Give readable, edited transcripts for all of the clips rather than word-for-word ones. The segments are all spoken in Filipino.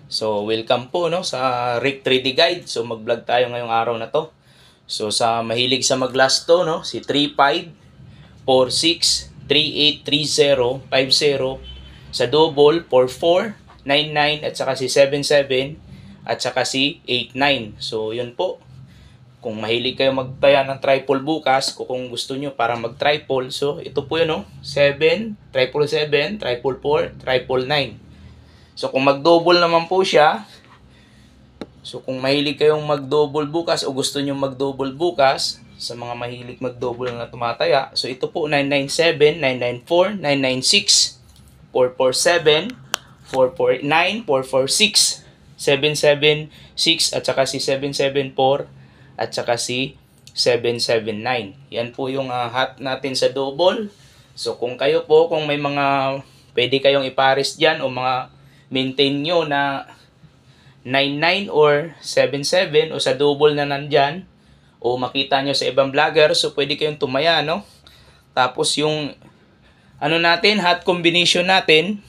So, welcome po no sa Rick 3D Guide. So, mag-vlog tayo ngayong araw na to. So, sa mahilig sa mag-last to, no, si 35, 46, 38, 30, 50, sa double, 44, 99, at saka si 77, at saka si 89. So, yun po. Kung mahilig kayo magtaya ng triple bukas, kung gusto nyo para mag-triple, so ito po yun, no? 7, triple 7, triple 4, triple 9. So, kung mag-double naman po siya, so kung mahilig kayong mag-double bukas o gusto nyo mag-double bukas, sa mga mahilig mag-double na tumataya, so ito po 997, 994, 996, 447, 449, 446, 776, at saka si 774, at saka si 779. Yan po yung hat natin sa double. So, kung kayo po, kung may mga pwede kayong ipares dyan o mga maintain nyo na 99 or 77 o sa double na nandyan o makita nyo sa ibang vlogger, so pwede kayong tumaya, no? Tapos yung ano natin, hot combination natin,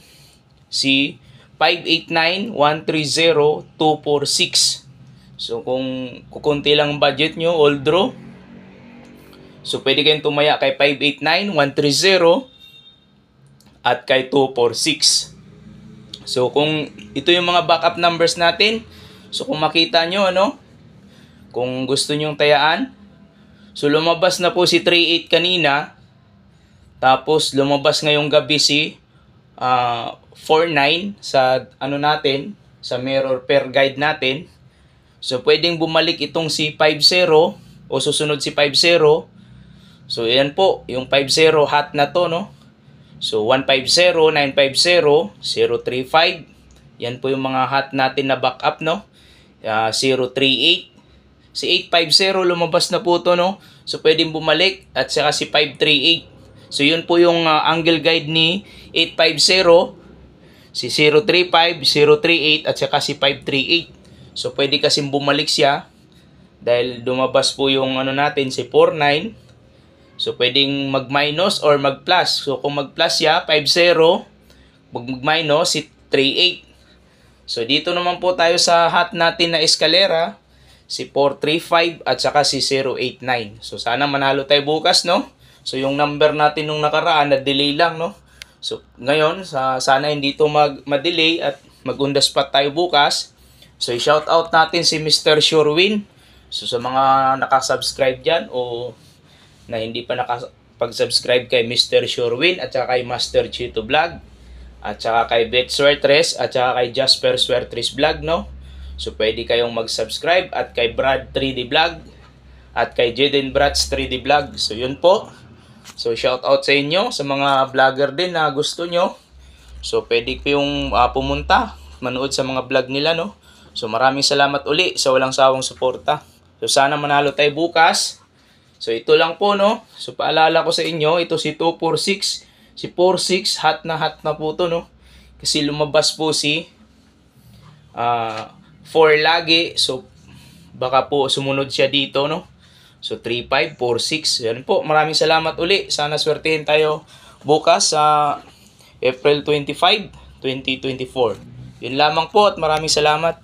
si 589, 130, 246. So kung kukunti lang budget nyo, all draw, so pwede kayong tumaya kay 589, 130 at kay 246. So, kung ito yung mga backup numbers natin, so kung makita nyo, ano, kung gusto nyong tayaan, so lumabas na po si 38 kanina, tapos lumabas ngayong gabi si 49 sa ano natin, sa mirror pair guide natin. So, pwedeng bumalik itong si 50 o susunod si 50. So, yan po, yung 50 hot na to, no? So, 150, 950, 035. Yan po yung mga hot natin na backup, no? 038. Si 850, lumabas na po to, no? So, pwedeng bumalik. At saka si 538. So, yun po yung angle guide ni 850. Si 035, 038, at saka si 538. So, pwede kasing bumalik siya. Dahil lumabas po yung ano natin, si 49. So, pwedeng mag-minus or mag-plus. So, kung mag-plus siya, 50. Mag-minus, si 38. So, dito naman po tayo sa hot natin na eskalera. Si 435 at saka si 089. So, sana manalo tayo bukas, no? So, yung number natin nung nakaraan, na-delay lang, no? So, ngayon, sana hindi ito ma-delay at mag-on the spot tayo bukas. So, i-shout out natin si Mr. Surewin. So, sa mga nakasubscribe dyan o na hindi pa nakapag-subscribe kay Mr. Surewin at saka kay Master Chito Vlog at saka kay Bet Swertres at saka kay Jasper Swertres Vlog, no? So pwede kayong mag-subscribe at kay Brad 3D Vlog at kay Jaden Brats 3D Vlog. So yun po. So shout out sa inyo sa mga vlogger din na gusto nyo. So pwede kayong pumunta, manood sa mga vlog nila, no? So maraming salamat uli sa walang sawang suporta. So sana manalo tayo bukas. So, ito lang po, no? So, paalala ko sa inyo, ito si 246. Si 46, hot na po to, no? Kasi lumabas po si 4 lagi. So, baka po sumunod siya dito, no? So, 35, 46. Yan po. Maraming salamat uli. Sana swertihin tayo bukas sa April 25, 2024. Yun lamang po at maraming salamat.